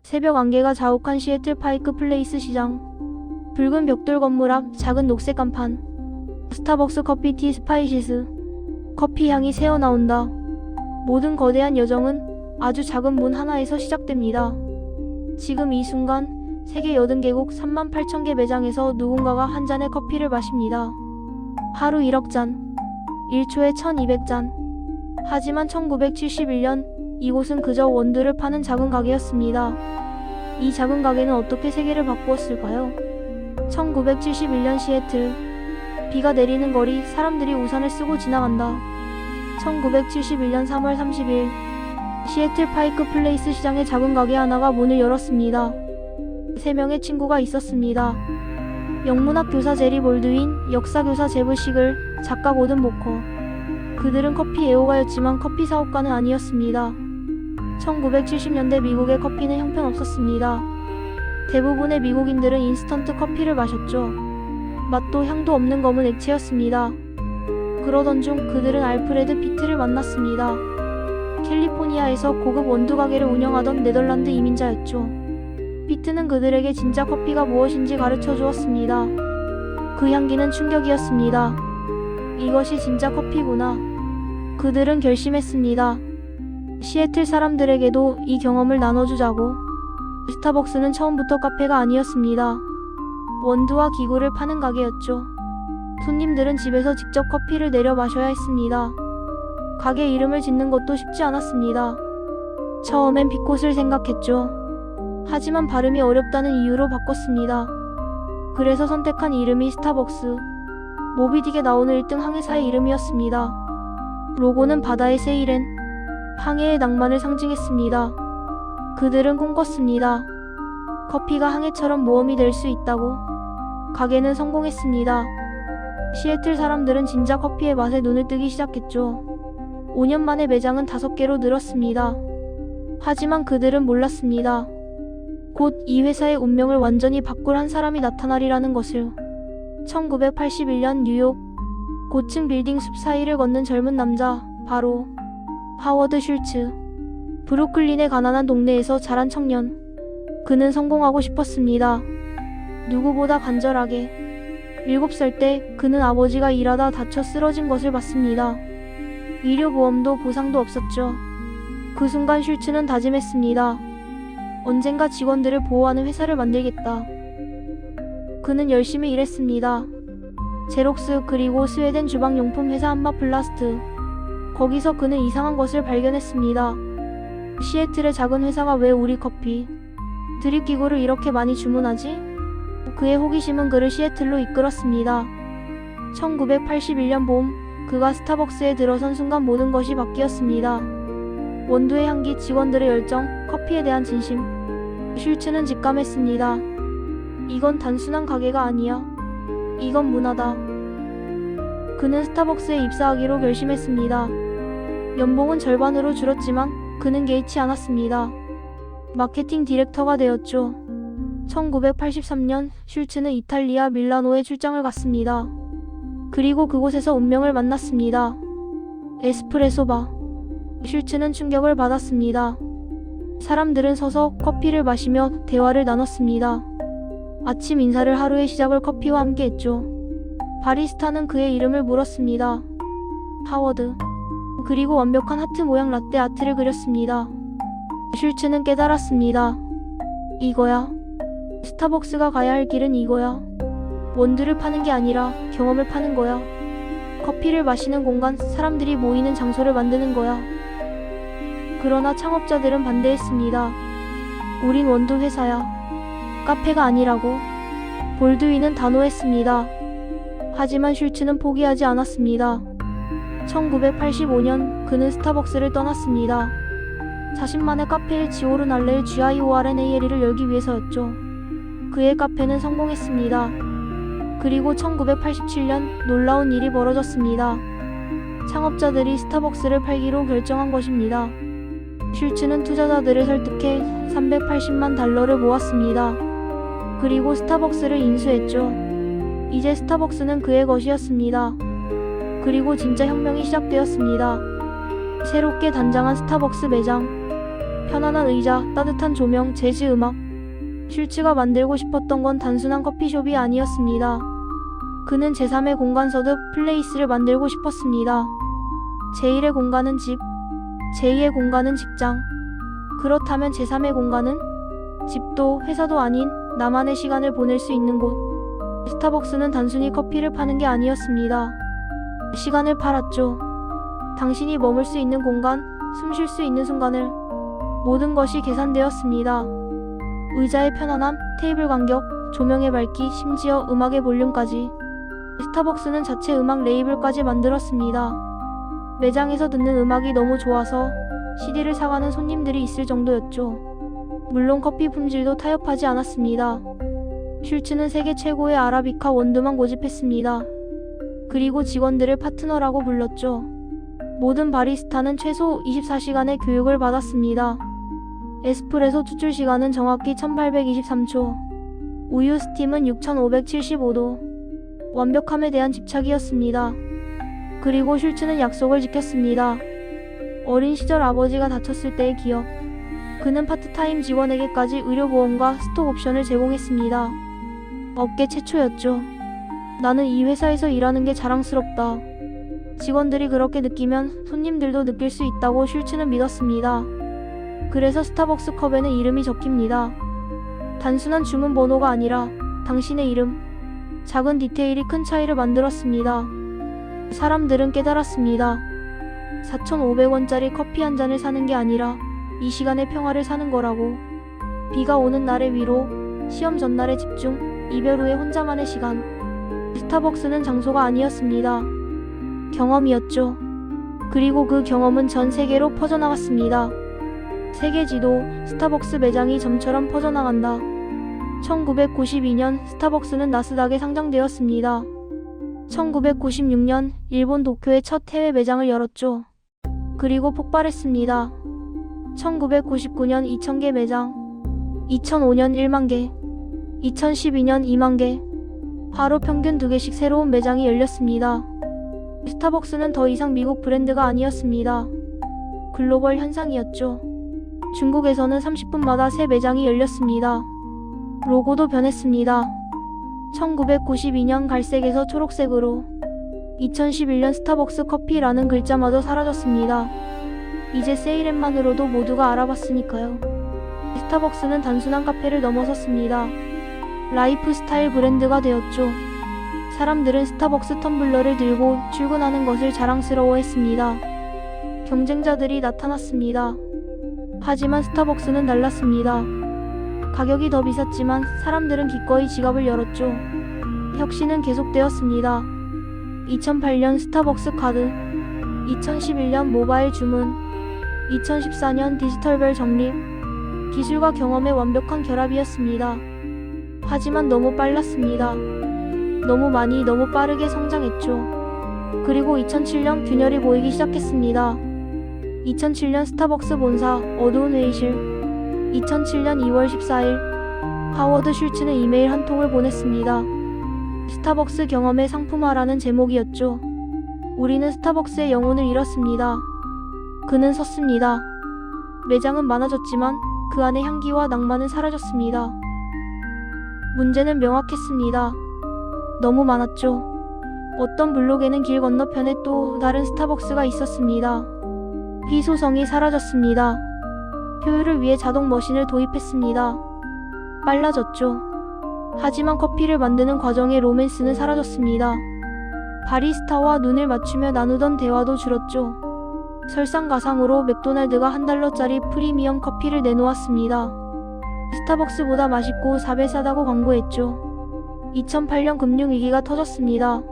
새벽 안개가 자욱한 시애틀 파이크 플레이스 시장. 붉은 벽돌 건물 앞 작은 녹색 간판. 스타벅스 커피티 스파이시스. 커피 향이 새어나온다. 모든 거대한 여정은 아주 작은 문 하나에서 시작됩니다. 지금 이 순간 세계 80개국 38,000개 매장에서 누군가가 한 잔의 커피를 마십니다. 하루 1억 잔, 1초에 1200잔. 하지만 1971년 이곳은 그저 원두를 파는 작은 가게였습니다. 이 작은 가게는 어떻게 세계를 바꾸었을까요? 1971년 시애틀. 비가 내리는 거리, 사람들이 우산을 쓰고 지나간다. 1971년 3월 30일 시애틀 파이크 플레이스 시장의 작은 가게 하나가 문을 열었습니다. 3명의 친구가 있었습니다. 영문학 교사 제리 볼드윈, 역사 교사 제브 시글, 작가 고든 보커. 그들은 커피 애호가였지만 커피 사업가는 아니었습니다. 1970년대 미국의 커피는 형편없었습니다. 대부분의 미국인들은 인스턴트 커피를 마셨죠. 맛도 향도 없는 검은 액체였습니다. 그러던 중 그들은 알프레드 피트를 만났습니다. 캘리포니아에서 고급 원두 가게를 운영하던 네덜란드 이민자였죠. 피트는 그들에게 진짜 커피가 무엇인지 가르쳐 주었습니다. 그 향기는 충격이었습니다. 이것이 진짜 커피구나. 그들은 결심했습니다. 시애틀 사람들에게도 이 경험을 나눠주자고. 스타벅스는 처음부터 카페가 아니었습니다. 원두와 기구를 파는 가게였죠. 손님들은 집에서 직접 커피를 내려 마셔야 했습니다. 가게 이름을 짓는 것도 쉽지 않았습니다. 처음엔 빛꽃을 생각했죠. 하지만 발음이 어렵다는 이유로 바꿨습니다. 그래서 선택한 이름이 스타벅스. 모비딕에 나오는 1등 항해사의 이름이었습니다. 로고는 바다의 세이렌, 항해의 낭만을 상징했습니다. 그들은 꿈꿨습니다. 커피가 항해처럼 모험이 될 수 있다고. 가게는 성공했습니다. 시애틀 사람들은 진짜 커피의 맛에 눈을 뜨기 시작했죠. 5년 만에 매장은 5개로 늘었습니다. 하지만 그들은 몰랐습니다. 곧 이 회사의 운명을 완전히 바꿀 한 사람이 나타나리라는 것을. 1981년 뉴욕. 고층 빌딩 숲 사이를 걷는 젊은 남자, 바로 하워드 슐츠. 브루클린의 가난한 동네에서 자란 청년. 그는 성공하고 싶었습니다. 누구보다 간절하게. 7살 때 그는 아버지가 일하다 다쳐 쓰러진 것을 봤습니다. 의료보험도 보상도 없었죠. 그 순간 슐츠는 다짐했습니다. 언젠가 직원들을 보호하는 회사를 만들겠다. 그는 열심히 일했습니다. 제록스, 그리고 스웨덴 주방용품 회사 한마플라스트. 거기서 그는 이상한 것을 발견했습니다. 시애틀의 작은 회사가 왜 우리 커피 드립기구를 이렇게 많이 주문하지? 그의 호기심은 그를 시애틀로 이끌었습니다. 1981년 봄, 그가 스타벅스에 들어선 순간 모든 것이 바뀌었습니다. 원두의 향기, 직원들의 열정, 커피에 대한 진심. 슐츠는 직감했습니다. 이건 단순한 가게가 아니야. 이건 문화다. 그는 스타벅스에 입사하기로 결심했습니다. 연봉은 절반으로 줄었지만 그는 개의치 않았습니다. 마케팅 디렉터가 되었죠. 1983년 슐츠는 이탈리아 밀라노에 출장을 갔습니다. 그리고 그곳에서 운명을 만났습니다. 에스프레소 바. 슐츠는 충격을 받았습니다. 사람들은 서서 커피를 마시며 대화를 나눴습니다. 아침 인사를, 하루의 시작을 커피와 함께 했죠. 바리스타는 그의 이름을 물었습니다. 하워드. 그리고 완벽한 하트 모양 라떼 아트를 그렸습니다. 슐츠는 깨달았습니다. 이거야. 스타벅스가 가야 할 길은 이거야. 원두를 파는 게 아니라 경험을 파는 거야. 커피를 마시는 공간, 사람들이 모이는 장소를 만드는 거야. 그러나 창업자들은 반대했습니다. 우린 원두 회사야. 카페가 아니라고. 볼드윈은 단호했습니다. 하지만 슐츠는 포기하지 않았습니다. 1985년 그는 스타벅스를 떠났습니다. 자신만의 카페일 지오르날레일 GIORNAL을 열기 위해서였죠. 그의 카페는 성공했습니다. 그리고 1987년 놀라운 일이 벌어졌습니다. 창업자들이 스타벅스를 팔기로 결정한 것입니다. 슐츠는 투자자들을 설득해 380만 달러를 모았습니다. 그리고 스타벅스를 인수했죠. 이제 스타벅스는 그의 것이었습니다. 그리고 진짜 혁명이 시작되었습니다. 새롭게 단장한 스타벅스 매장. 편안한 의자, 따뜻한 조명, 재즈 음악. 슐츠가 만들고 싶었던 건 단순한 커피숍이 아니었습니다. 그는 제3의 공간 서드 플레이스를 만들고 싶었습니다. 제1의 공간은 집, 제2의 공간은 직장. 그렇다면 제3의 공간은? 집도 회사도 아닌 나만의 시간을 보낼 수 있는 곳. 스타벅스는 단순히 커피를 파는 게 아니었습니다. 시간을 팔았죠. 당신이 머물 수 있는 공간, 숨 쉴 수 있는 순간을. 모든 것이 계산되었습니다. 의자의 편안함, 테이블 간격, 조명의 밝기, 심지어 음악의 볼륨까지. 스타벅스는 자체 음악 레이블까지 만들었습니다. 매장에서 듣는 음악이 너무 좋아서 CD를 사가는 손님들이 있을 정도였죠. 물론 커피 품질도 타협하지 않았습니다. 슐츠는 세계 최고의 아라비카 원두만 고집했습니다. 그리고 직원들을 파트너라고 불렀죠. 모든 바리스타는 최소 24시간의 교육을 받았습니다. 에스프레소 추출 시간은 정확히 1823초. 우유 스팀은 6575도. 완벽함에 대한 집착이었습니다. 그리고 슐츠는 약속을 지켰습니다. 어린 시절 아버지가 다쳤을 때의 기억. 그는 파트타임 직원에게까지 의료보험과 스톡 옵션을 제공했습니다. 업계 최초였죠. 나는 이 회사에서 일하는 게 자랑스럽다. 직원들이 그렇게 느끼면 손님들도 느낄 수 있다고 슐츠는 믿었습니다. 그래서 스타벅스 컵에는 이름이 적힙니다. 단순한 주문 번호가 아니라 당신의 이름. 작은 디테일이 큰 차이를 만들었습니다. 사람들은 깨달았습니다. 4,500원짜리 커피 한 잔을 사는 게 아니라 이 시간의 평화를 사는 거라고. 비가 오는 날의 위로, 시험 전날의 집중, 이별 후의 혼자만의 시간. 스타벅스는 장소가 아니었습니다. 경험이었죠. 그리고 그 경험은 전 세계로 퍼져나갔습니다. 세계 지도, 스타벅스 매장이 점처럼 퍼져나간다. 1992년 스타벅스는 나스닥에 상장되었습니다. 1996년 일본 도쿄에 첫 해외 매장을 열었죠. 그리고 폭발했습니다. 1999년 2,000개 매장, 2005년 1만 개, 2012년 2만 개. 하루 평균 2개씩 새로운 매장이 열렸습니다. 스타벅스는 더 이상 미국 브랜드가 아니었습니다. 글로벌 현상이었죠. 중국에서는 30분마다 새 매장이 열렸습니다. 로고도 변했습니다. 1992년 갈색에서 초록색으로, 2011년 스타벅스 커피라는 글자마저 사라졌습니다. 이제 세일앱만으로도 모두가 알아봤으니까요. 스타벅스는 단순한 카페를 넘어섰습니다. 라이프 스타일 브랜드가 되었죠. 사람들은 스타벅스 텀블러를 들고 출근하는 것을 자랑스러워했습니다. 경쟁자들이 나타났습니다. 하지만 스타벅스는 달랐습니다. 가격이 더 비쌌지만 사람들은 기꺼이 지갑을 열었죠. 혁신은 계속되었습니다. 2008년 스타벅스 카드, 2011년 모바일 주문, 2014년 디지털별 적립. 기술과 경험의 완벽한 결합이었습니다. 하지만 너무 빨랐습니다. 너무 많이, 너무 빠르게 성장했죠. 그리고 2007년 균열이 보이기 시작했습니다. 2007년 스타벅스 본사, 어두운 회의실. 2007년 2월 14일, 하워드 슐츠는 이메일 한 통을 보냈습니다. 스타벅스 경험의 상품화라는 제목이었죠. 우리는 스타벅스의 영혼을 잃었습니다. 그는 섰습니다. 매장은 많아졌지만 그 안의 향기와 낭만은 사라졌습니다. 문제는 명확했습니다. 너무 많았죠. 어떤 블록에는 길 건너편에 또 다른 스타벅스가 있었습니다. 희소성이 사라졌습니다. 효율을 위해 자동 머신을 도입했습니다. 빨라졌죠. 하지만 커피를 만드는 과정의 로맨스는 사라졌습니다. 바리스타와 눈을 맞추며 나누던 대화도 줄었죠. 설상가상으로 맥도날드가 $1짜리 프리미엄 커피를 내놓았습니다. 스타벅스보다 맛있고 4배 싸다고 광고했죠. 2008년 금융위기가 터졌습니다.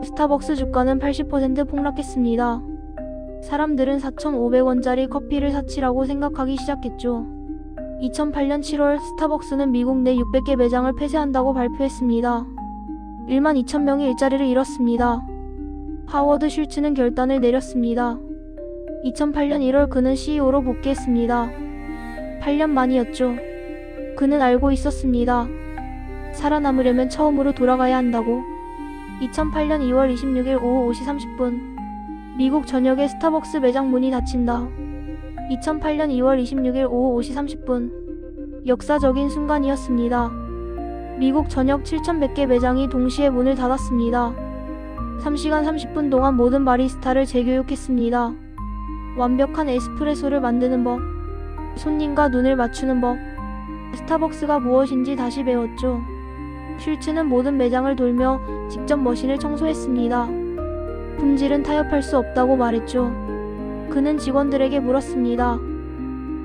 스타벅스 주가는 80% 폭락했습니다. 사람들은 4,500원짜리 커피를 사치라고 생각하기 시작했죠. 2008년 7월 스타벅스는 미국 내 600개 매장을 폐쇄한다고 발표했습니다. 1만 2천 명이 일자리를 잃었습니다. 하워드 슐츠는 결단을 내렸습니다. 2008년 1월 그는 CEO로 복귀했습니다. 8년 만이었죠. 그는 알고 있었습니다. 살아남으려면 처음으로 돌아가야 한다고. 2008년 2월 26일 오후 5시 30분. 미국 전역의 스타벅스 매장 문이 닫힌다. 2008년 2월 26일 오후 5시 30분. 역사적인 순간이었습니다. 미국 전역 7,100개 매장이 동시에 문을 닫았습니다. 3시간 30분 동안 모든 바리스타를 재교육했습니다. 완벽한 에스프레소를 만드는 법, 손님과 눈을 맞추는 법, 스타벅스가 무엇인지 다시 배웠죠. 슐츠는 모든 매장을 돌며 직접 머신을 청소했습니다. 품질은 타협할 수 없다고 말했죠. 그는 직원들에게 물었습니다.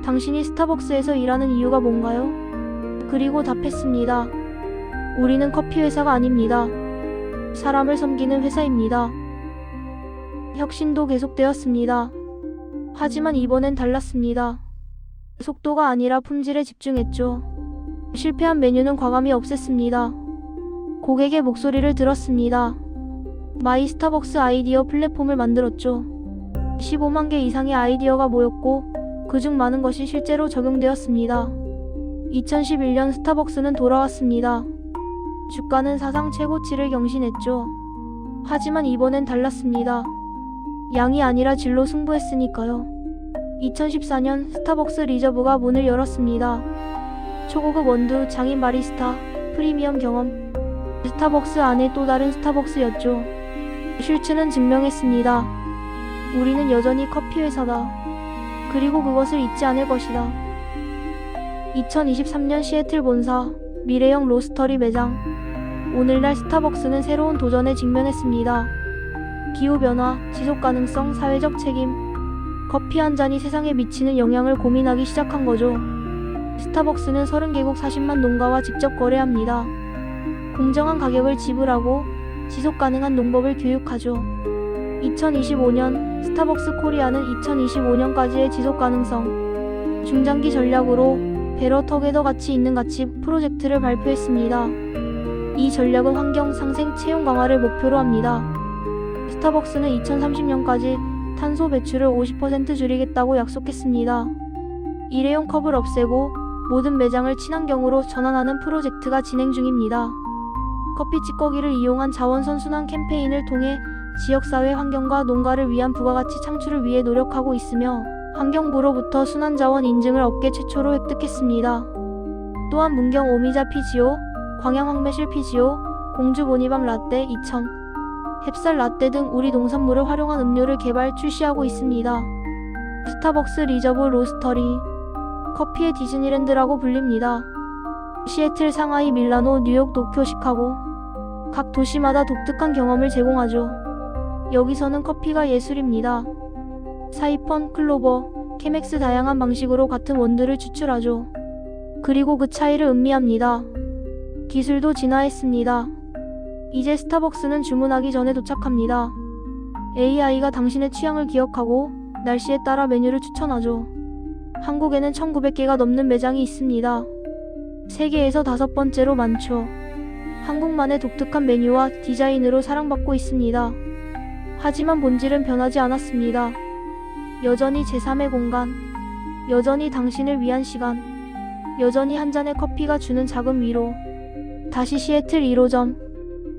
당신이 스타벅스에서 일하는 이유가 뭔가요? 그리고 답했습니다. 우리는 커피 회사가 아닙니다. 사람을 섬기는 회사입니다. 혁신도 계속되었습니다. 하지만 이번엔 달랐습니다. 속도가 아니라 품질에 집중했죠. 실패한 메뉴는 과감히 없앴습니다. 고객의 목소리를 들었습니다. 마이 스타벅스 아이디어 플랫폼을 만들었죠. 15만 개 이상의 아이디어가 모였고 그중 많은 것이 실제로 적용되었습니다. 2011년 스타벅스는 돌아왔습니다. 주가는 사상 최고치를 경신했죠. 하지만 이번엔 달랐습니다. 양이 아니라 질로 승부했으니까요. 2014년 스타벅스 리저브가 문을 열었습니다. 초고급 원두, 장인 바리스타, 프리미엄 경험. 스타벅스 안에 또 다른 스타벅스였죠. 슐츠는 증명했습니다. 우리는 여전히 커피 회사다. 그리고 그것을 잊지 않을 것이다. 2023년 시애틀 본사, 미래형 로스터리 매장. 오늘날 스타벅스는 새로운 도전에 직면했습니다. 기후변화, 지속가능성, 사회적 책임. 커피 한 잔이 세상에 미치는 영향을 고민하기 시작한 거죠. 스타벅스는 30개국 40만 농가와 직접 거래합니다. 공정한 가격을 지불하고 지속가능한 농법을 교육하죠. 2025년 스타벅스 코리아는 2025년까지의 지속가능성 중장기 전략으로 베러 터게더 가치 있는 가치 프로젝트를 발표했습니다. 이 전략은 환경, 상생, 채용 강화를 목표로 합니다. 스타벅스는 2030년까지 탄소 배출을 50% 줄이겠다고 약속했습니다. 일회용 컵을 없애고 모든 매장을 친환경으로 전환하는 프로젝트가 진행 중입니다. 커피 찌꺼기를 이용한 자원 선순환 캠페인을 통해 지역사회 환경과 농가를 위한 부가가치 창출을 위해 노력하고 있으며 환경부로부터 순환자원 인증을 업계 최초로 획득했습니다. 또한 문경 오미자 피지오, 광양 황매실 피지오, 공주 보니밤 라떼 2000, 햅쌀 라떼 등 우리 농산물을 활용한 음료를 개발 출시하고 있습니다. 스타벅스 리저브 로스터리, 커피의 디즈니랜드라고 불립니다. 시애틀, 상하이, 밀라노, 뉴욕, 도쿄, 시카고 각 도시마다 독특한 경험을 제공하죠. 여기서는 커피가 예술입니다. 사이펀, 클로버, 케맥스 다양한 방식으로 같은 원두를 추출하죠. 그리고 그 차이를 음미합니다. 기술도 진화했습니다. 이제 스타벅스는 주문하기 전에 도착합니다. AI가 당신의 취향을 기억하고 날씨에 따라 메뉴를 추천하죠. 한국에는 1900개가 넘는 매장이 있습니다. 세계에서 5번째로 많죠. 한국만의 독특한 메뉴와 디자인으로 사랑받고 있습니다. 하지만 본질은 변하지 않았습니다. 여전히 제3의 공간, 여전히 당신을 위한 시간, 여전히 한 잔의 커피가 주는 작은 위로. 다시 시애틀 1호점.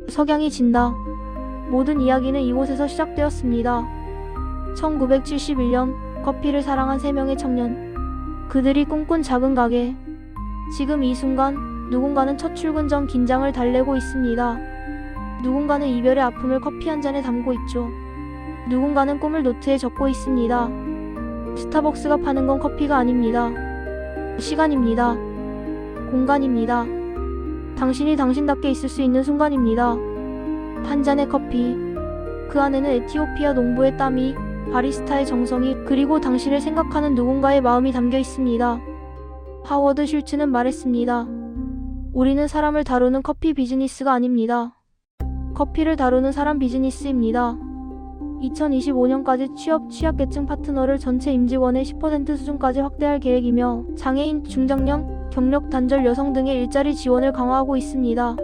석양이 진다. 모든 이야기는 이곳에서 시작되었습니다. 1971년 커피를 사랑한 3명의 청년. 그들이 꿈꾼 작은 가게. 지금 이 순간 누군가는 첫 출근 전 긴장을 달래고 있습니다. 누군가는 이별의 아픔을 커피 한 잔에 담고 있죠. 누군가는 꿈을 노트에 적고 있습니다. 스타벅스가 파는 건 커피가 아닙니다. 시간입니다. 공간입니다. 당신이 당신답게 있을 수 있는 순간입니다. 한 잔의 커피. 그 안에는 에티오피아 농부의 땀이, 바리스타의 정성이, 그리고 당신을 생각하는 누군가의 마음이 담겨 있습니다. 하워드 슐츠는 말했습니다. 우리는 사람을 다루는 커피 비즈니스가 아닙니다. 커피를 다루는 사람 비즈니스입니다. 2025년까지 취약계층 파트너를 전체 임직원의 10% 수준까지 확대할 계획이며 장애인, 중장년, 경력 단절 여성 등의 일자리 지원을 강화하고 있습니다.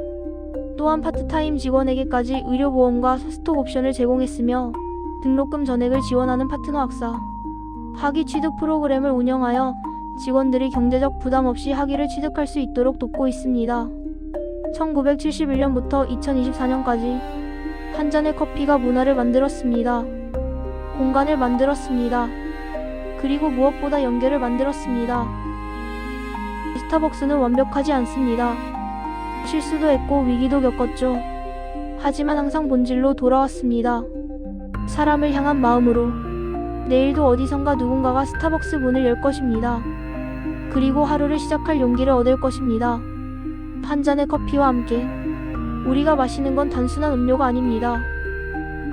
또한 파트타임 직원에게까지 의료보험과 스톡 옵션을 제공했으며 등록금 전액을 지원하는 파트너 학사, 학위 취득 프로그램을 운영하여 직원들이 경제적 부담 없이 학위를 취득할 수 있도록 돕고 있습니다. 1971년부터 2024년까지 한 잔의 커피가 문화를 만들었습니다. 공간을 만들었습니다. 그리고 무엇보다 연결을 만들었습니다. 스타벅스는 완벽하지 않습니다. 실수도 했고 위기도 겪었죠. 하지만 항상 본질로 돌아왔습니다. 사람을 향한 마음으로. 내일도 어디선가 누군가가 스타벅스 문을 열 것입니다. 그리고 하루를 시작할 용기를 얻을 것입니다. 한 잔의 커피와 함께. 우리가 마시는 건 단순한 음료가 아닙니다.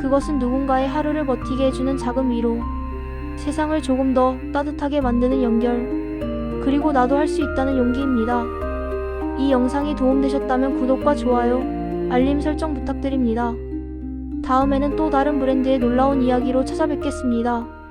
그것은 누군가의 하루를 버티게 해주는 작은 위로. 세상을 조금 더 따뜻하게 만드는 연결. 그리고 나도 할 수 있다는 용기입니다. 이 영상이 도움되셨다면 구독과 좋아요, 알림 설정 부탁드립니다. 다음에는 또 다른 브랜드의 놀라운 이야기로 찾아뵙겠습니다.